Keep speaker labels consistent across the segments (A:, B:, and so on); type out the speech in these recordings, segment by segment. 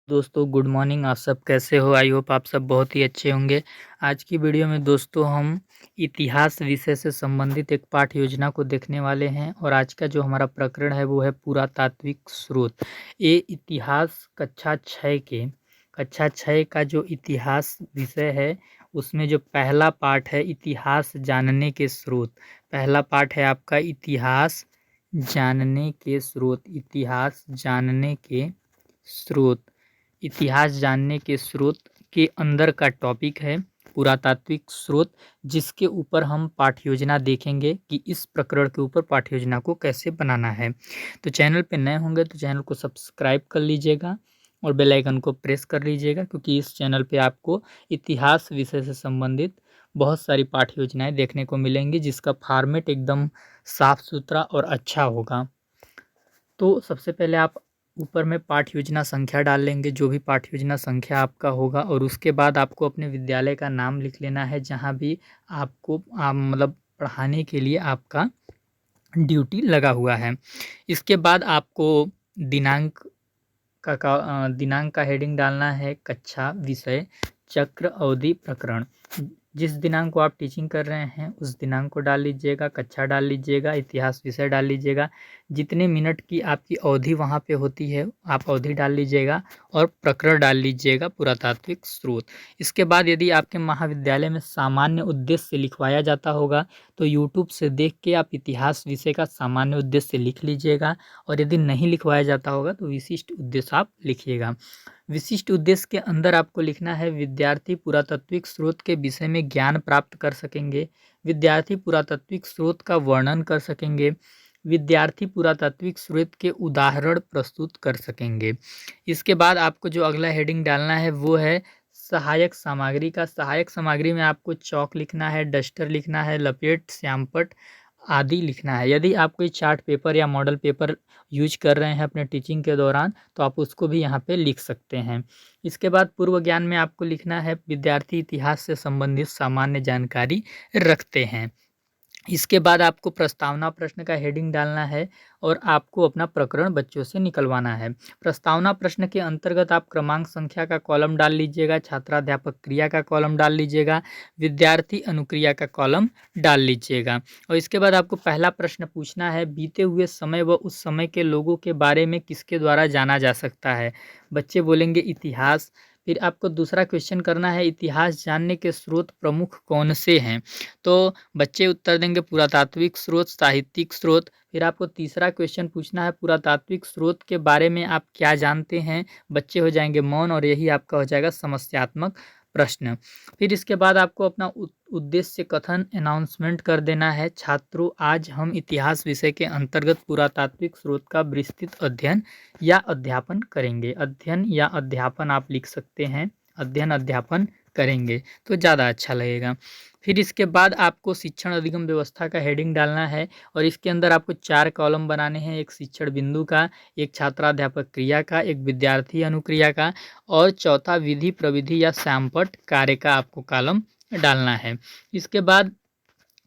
A: दोस्तों good morning. आप सब कैसे हो? आई होप आप सब बहुत ही अच्छे होंगे। आज की वीडियो में दोस्तों हम इतिहास विषय से संबंधित एक पाठ योजना को देखने वाले हैं और आज का जो हमारा प्रकरण है वो है पुरातात्विक स्रोत। ये इतिहास कक्षा 6 का जो इतिहास विषय है उसमें जो पहला पाठ है इतिहास जानने के स्रोत। पहला पाठ है आपका इतिहास जानने के स्रोत। इतिहास जानने के स्रोत के अंदर का टॉपिक है पुरातात्विक स्रोत, जिसके ऊपर हम पाठ्य योजना देखेंगे कि इस प्रकरण के ऊपर पाठ्य योजना को कैसे बनाना है। तो चैनल पे नए होंगे तो चैनल को सब्सक्राइब कर लीजिएगा और बेल आइकन को प्रेस कर लीजिएगा, क्योंकि इस चैनल पे आपको इतिहास विषय से संबंधित बहुत सारी पाठ्य योजनाएं देखने को मिलेंगी, जिसका फॉर्मेट एकदम साफ सुथरा और अच्छा होगा। तो सबसे पहले आप ऊपर में पाठ्य योजना संख्या डाल लेंगे, जो भी पाठ्य योजना संख्या आपका होगा, और उसके बाद आपको अपने विद्यालय का नाम लिख लेना है जहाँ भी आपको मतलब पढ़ाने के लिए आपका ड्यूटी लगा हुआ है। इसके बाद आपको दिनांक का हेडिंग डालना है कक्षा विषय चक्र अवधि प्रकरण। जिस दिनांक को आप टीचिंग कर रहे हैं उस दिनांक को डाल लीजिएगा, कक्षा डाल लीजिएगा, इतिहास विषय डाल लीजिएगा, जितने मिनट की आपकी अवधि वहाँ पे होती है आप अवधि डाल लीजिएगा और प्रकरण डाल लीजिएगा पुरातात्विक स्रोत। इसके बाद यदि आपके महाविद्यालय में सामान्य उद्देश्य से लिखवाया जाता होगा तो यूट्यूब से देख के आप इतिहास विषय का सामान्य उद्देश्य लिख लीजिएगा, और यदि नहीं लिखवाया जाता होगा तो विशिष्ट उद्देश्य आप लिखिएगा। विशिष्ट उद्देश्य के अंदर आपको लिखना है विद्यार्थी पुरातात्विक स्रोत के विषय में ज्ञान प्राप्त कर सकेंगे, विद्यार्थी पुरातात्विक स्रोत का वर्णन कर सकेंगे, विद्यार्थी पुरातात्विक स्रोत के उदाहरण प्रस्तुत कर सकेंगे। इसके बाद आपको जो अगला हेडिंग डालना है वो है सहायक सामग्री का। सहायक सामग्री में आपको चौक लिखना है, डस्टर लिखना है, लपेट, श्यामपट आदि लिखना है। यदि आप कोई चार्ट पेपर या मॉडल पेपर यूज कर रहे हैं अपने टीचिंग के दौरान तो आप उसको भी यहाँ पे लिख सकते हैं। इसके बाद पूर्व ज्ञान में आपको लिखना है विद्यार्थी इतिहास से संबंधित सामान्य जानकारी रखते हैं। इसके बाद आपको प्रस्तावना प्रश्न का हेडिंग डालना है और आपको अपना प्रकरण बच्चों से निकलवाना है। प्रस्तावना प्रश्न के अंतर्गत आप क्रमांक संख्या का कॉलम डाल लीजिएगा, छात्राध्यापक क्रिया का कॉलम डाल लीजिएगा, विद्यार्थी अनुक्रिया का कॉलम डाल लीजिएगा। और इसके बाद आपको पहला प्रश्न पूछना है बीते हुए समय व उस समय के लोगों के बारे में किसके द्वारा जाना जा सकता है। बच्चे बोलेंगे इतिहास। फिर आपको दूसरा क्वेश्चन करना है इतिहास जानने के स्रोत प्रमुख कौन से हैं। तो बच्चे उत्तर देंगे पुरातात्विक स्रोत, साहित्यिक स्रोत। फिर आपको तीसरा क्वेश्चन पूछना है पुरातात्विक स्रोत के बारे में आप क्या जानते हैं। बच्चे हो जाएंगे मौन और यही आपका हो जाएगा समस्यात्मक प्रश्न। फिर इसके बाद आपको अपना उद्देश्य कथन अनाउंसमेंट कर देना है। छात्रों, आज हम इतिहास विषय के अंतर्गत पुरातात्विक स्रोत का विस्तृत अध्ययन या अध्यापन करेंगे। अध्ययन या अध्यापन आप लिख सकते हैं, अध्ययन अध्यापन करेंगे तो ज़्यादा अच्छा लगेगा। फिर इसके बाद आपको शिक्षण अधिगम व्यवस्था का हेडिंग डालना है और इसके अंदर आपको 4 कॉलम बनाने हैं, एक शिक्षण बिंदु का, एक छात्राध्यापक क्रिया का, एक विद्यार्थी अनुक्रिया का और चौथा विधि प्रविधि या सैमपट कार्य का आपको कॉलम डालना है। इसके बाद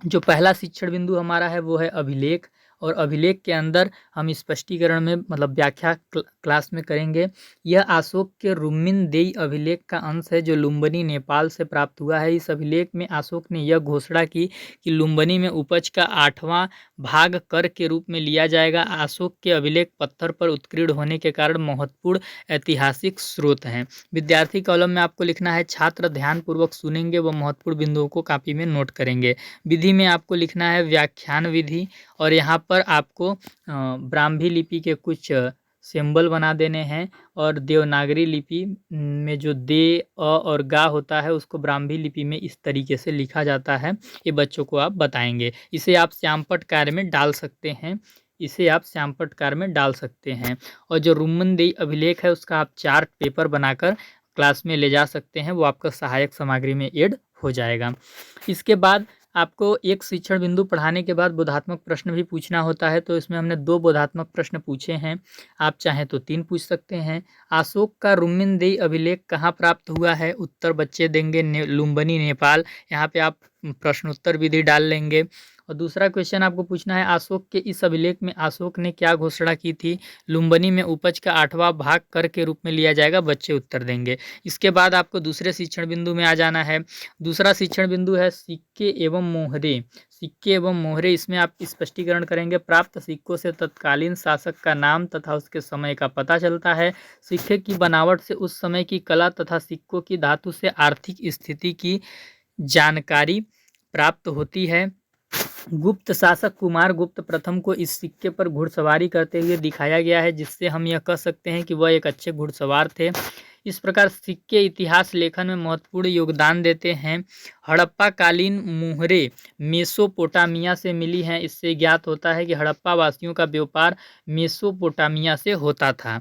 A: जो पहला शिक्षण बिंदु हमारा है वो है अभिलेख, और अभिलेख के अंदर हम स्पष्टीकरण में मतलब व्याख्या क्लास में करेंगे। यह अशोक के रुम्मिनदेई अभिलेख का अंश है जो लुम्बिनी नेपाल से प्राप्त हुआ है। इस अभिलेख में अशोक ने यह घोषणा की कि लुम्बिनी में उपज का 8वां भाग कर के रूप में लिया जाएगा। अशोक के अभिलेख पत्थर पर उत्कीर्ण होने के कारण महत्वपूर्ण ऐतिहासिक स्रोत हैं। विद्यार्थी कॉलम में आपको लिखना है छात्र ध्यानपूर्वक सुनेंगे व महत्वपूर्ण बिंदुओं को कॉपी में नोट करेंगे। विधि में आपको लिखना है व्याख्यान विधि, और यहाँ पर आपको ब्राह्मी लिपि के कुछ सिंबल बना देने हैं, और देवनागरी लिपि में जो दे अ और गा होता है उसको ब्राह्मी लिपि में इस तरीके से लिखा जाता है, ये बच्चों को आप बताएंगे। इसे आप श्यामपट कार्य में डाल सकते हैं, और जो रुम्मनदेई अभिलेख है उसका आप चार्ट पेपर बनाकर क्लास में ले जा सकते हैं, वो आपका सहायक सामग्री में ऐड हो जाएगा। इसके बाद आपको एक शिक्षण बिंदु पढ़ाने के बाद बोधात्मक प्रश्न भी पूछना होता है, तो इसमें हमने 2 बोधात्मक प्रश्न पूछे हैं, आप चाहें तो 3 पूछ सकते हैं। अशोक का रुम्मिनदेई अभिलेख कहाँ प्राप्त हुआ है। उत्तर बच्चे देंगे लुम्बिनी नेपाल। यहाँ पे आप प्रश्नोत्तर विधि डाल लेंगे। और और दूसरा क्वेश्चन आपको पूछना है, अशोक के इस अभिलेख में अशोक ने क्या घोषणा की थी? लुम्बिनी में उपज का 8वां भाग कर के रूप में लिया जाएगा, बच्चे उत्तर देंगे। इसके बाद आपको दूसरे शिक्षण बिंदु में आ जाना है। दूसरा शिक्षण बिंदु है सिक्के एवं मोहरे। सिक्के एवं मोहरे, इसमें आप स्पष्टीकरण करेंगे। प्राप्त सिक्कों से तत्कालीन शासक का नाम तथा उसके समय का पता चलता है। सिक्के की बनावट से उस समय की कला तथा सिक्कों की धातु से आर्थिक स्थिति की जानकारी प्राप्त होती है। गुप्त शासक कुमार गुप्त प्रथम को इस सिक्के पर घुड़सवारी करते हुए दिखाया गया है, जिससे हम यह कह सकते हैं कि वह एक अच्छे घुड़सवार थे। इस प्रकार सिक्के इतिहास लेखन में महत्वपूर्ण योगदान देते हैं। हड़प्पा कालीन मुहरे मेसोपोटामिया से मिली हैं। इससे ज्ञात होता है कि हड़प्पा वासियों का व्यापार मेसोपोटामिया से होता था।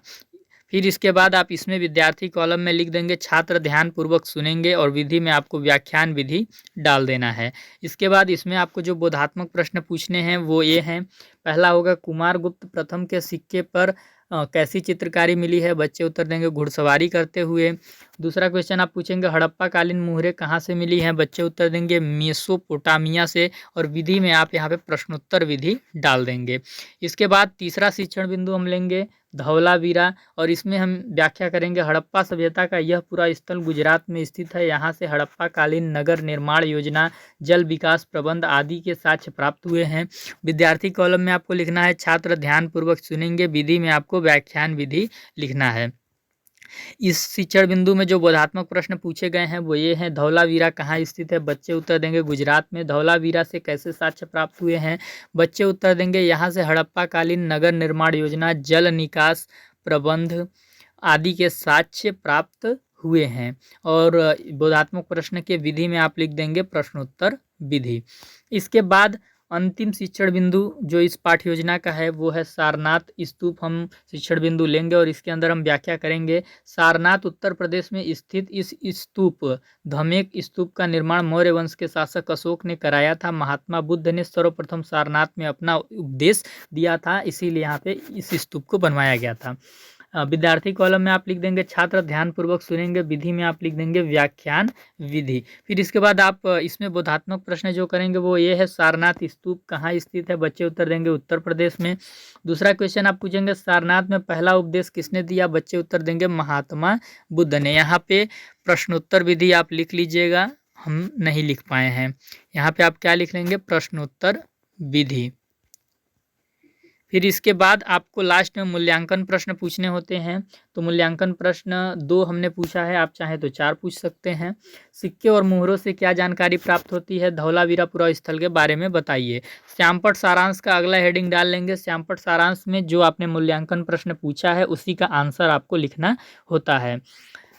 A: फिर इसके बाद आप इसमें विद्यार्थी कॉलम में लिख देंगे, छात्र ध्यानपूर्वक सुनेंगे और विधि में आपको व्याख्यान विधि डाल देना है। इसके बाद इसमें आपको जो बोधात्मक प्रश्न पूछने हैं वो ये हैं। पहला होगा, कुमार गुप्त प्रथम के सिक्के पर कैसी चित्रकारी मिली है? बच्चे उत्तर देंगे घुड़सवारी करते हुए। दूसरा क्वेश्चन आप पूछेंगे, हड़प्पा कालीन मुहरे कहाँ से मिली हैं? बच्चे उत्तर देंगे मेसोपोटामिया से। और विधि में आप यहाँ पे प्रश्नोत्तर विधि डाल देंगे। इसके बाद तीसरा शिक्षण बिंदु हम लेंगे धौलावीरा, और इसमें हम व्याख्या करेंगे, हड़प्पा सभ्यता का यह पूरा स्थल गुजरात में स्थित है। यहाँ से हड़प्पा कालीन नगर निर्माण योजना, जल विकास प्रबंध आदि के साक्ष्य प्राप्त हुए हैं। विद्यार्थी कॉलम में आपको लिखना है, छात्र ध्यानपूर्वक सुनेंगे। विधि में आपको व्याख्यान विधि लिखना है। इस शिक्षण बिंदु में जो बोधात्मक प्रश्न पूछे गए हैं वो ये हैं, धौलावीरा कहाँ स्थित है? बच्चे उत्तर देंगे गुजरात में। धौलावीरा से कैसे साक्ष्य प्राप्त हुए हैं? बच्चे उत्तर देंगे यहाँ से हड़प्पा कालीन नगर निर्माण योजना, जल निकास प्रबंध आदि के साक्ष्य प्राप्त हुए हैं। और बोधात्मक प्रश्न के विधि में आप लिख देंगे प्रश्नोत्तर विधि। इसके बाद अंतिम शिक्षण बिंदु जो इस पाठ्य योजना का है वो है सारनाथ स्तूप। हम शिक्षण बिंदु लेंगे और इसके अंदर हम व्याख्या करेंगे। सारनाथ उत्तर प्रदेश में स्थित इस स्तूप धमेक स्तूप का निर्माण मौर्य वंश के शासक अशोक ने कराया था। महात्मा बुद्ध ने सर्वप्रथम सारनाथ में अपना उपदेश दिया था, इसीलिए यहाँ पे इस स्तूप को बनवाया गया था। विद्यार्थी कॉलम में आप लिख देंगे, छात्र ध्यानपूर्वक सुनेंगे। विधि में आप लिख देंगे व्याख्यान विधि। फिर इसके बाद आप इसमें बोधात्मक प्रश्न जो करेंगे वो ये है, सारनाथ स्तूप कहाँ स्थित है? बच्चे उत्तर देंगे उत्तर प्रदेश में। दूसरा क्वेश्चन आप पूछेंगे, सारनाथ में पहला उपदेश किसने दिया? बच्चे उत्तर देंगे महात्मा बुद्ध ने। यहाँ पे प्रश्नोत्तर विधि आप लिख लीजिएगा, हम नहीं लिख पाए हैं। यहाँ पे आप क्या लिख लेंगे? प्रश्नोत्तर विधि। फिर इसके बाद आपको लास्ट में मूल्यांकन प्रश्न पूछने होते हैं। तो मूल्यांकन प्रश्न 2 हमने पूछा है, आप चाहें तो 4 पूछ सकते हैं। सिक्के और मुहरों से क्या जानकारी प्राप्त होती है? धौलावीरा पुरा स्थल के बारे में बताइए। श्यामपट सारांश का अगला हेडिंग डाल लेंगे। श्यामपट सारांश में जो आपने मूल्यांकन प्रश्न पूछा है उसी का आंसर आपको लिखना होता है।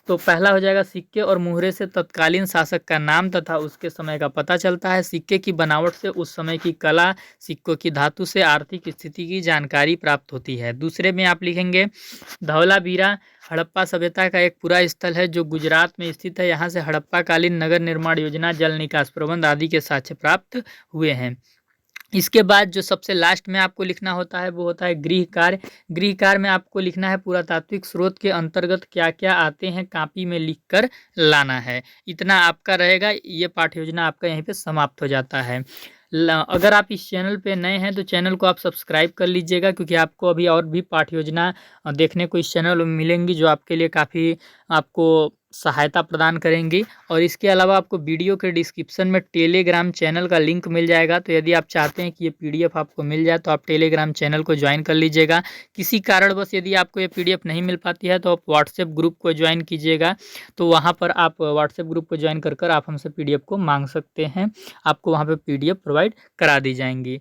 A: तो पहला हो जाएगा, सिक्के और मुहरे से तत्कालीन शासक का नाम तथा उसके समय का पता चलता है। सिक्के की बनावट से उस समय की कला, सिक्कों की धातु से आर्थिक स्थिति की जानकारी प्राप्त होती है। दूसरे में आप लिखेंगे, धौलावीरा हड़प्पा सभ्यता का एक पूरा स्थल है जो गुजरात में स्थित है। यहाँ से हड़प्पा कालीन नगर निर्माण योजना, जल निकास प्रबंध आदि के साक्ष्य प्राप्त हुए हैं। इसके बाद जो सबसे लास्ट में आपको लिखना होता है वो होता है गृह कार्य। गृह कार्य में आपको लिखना है पुरातात्विक स्रोत के अंतर्गत क्या क्या आते हैं, कॉपी में लिखकर लाना है। इतना आपका रहेगा, ये पाठ्य योजना आपका यहीं पे समाप्त हो जाता है। अगर आप इस चैनल पे नए हैं तो चैनल को आप सब्सक्राइब कर लीजिएगा, क्योंकि आपको अभी और भी पाठ्य योजना देखने को इस चैनल में मिलेंगी जो आपके लिए काफ़ी आपको सहायता प्रदान करेंगी। और इसके अलावा आपको वीडियो के डिस्क्रिप्शन में टेलीग्राम चैनल का लिंक मिल जाएगा। तो यदि आप चाहते हैं कि ये पीडीएफ आपको मिल जाए तो आप टेलीग्राम चैनल को ज्वाइन कर लीजिएगा। किसी कारणवश यदि आपको ये पीडीएफ नहीं मिल पाती है तो आप व्हाट्सएप ग्रुप को ज्वाइन कीजिएगा। तो वहाँ पर आप व्हाट्सएप ग्रुप को ज्वाइन कर आप हमसे पीडीएफ को मांग सकते हैं, आपको वहाँ पर पीडीएफ प्रोवाइड करा दी जाएंगी।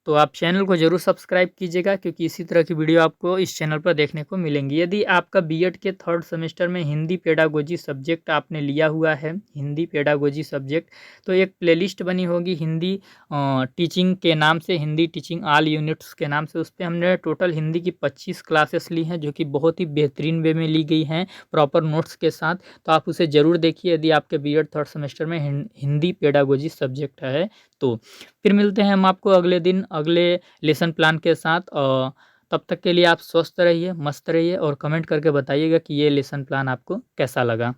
A: तो आप चैनल को जरूर सब्सक्राइब कीजिएगा, क्योंकि इसी तरह की वीडियो आपको इस चैनल पर देखने को मिलेंगी। यदि आपका बीएड के 3rd सेमेस्टर में हिंदी पेडागोजी सब्जेक्ट आपने लिया हुआ है, हिंदी पेडागोजी सब्जेक्ट, तो एक प्लेलिस्ट बनी होगी हिंदी टीचिंग के नाम से, हिंदी टीचिंग ऑल यूनिट्स के नाम से। उस पर हमने टोटल हिंदी की 25 क्लासेस ली हैं, जो कि बहुत ही बेहतरीन वे में ली गई हैं, प्रॉपर नोट्स के साथ। तो आप उसे ज़रूर देखिए यदि आपके बीएड 3rd सेमेस्टर में हिंदी पेडागोजी सब्जेक्ट है तो। फिर मिलते हैं हम आपको अगले दिन अगले लेसन प्लान के साथ। तब तक के लिए आप स्वस्थ रहिए, मस्त रहिए और कमेंट करके बताइएगा कि ये लेसन प्लान आपको कैसा लगा।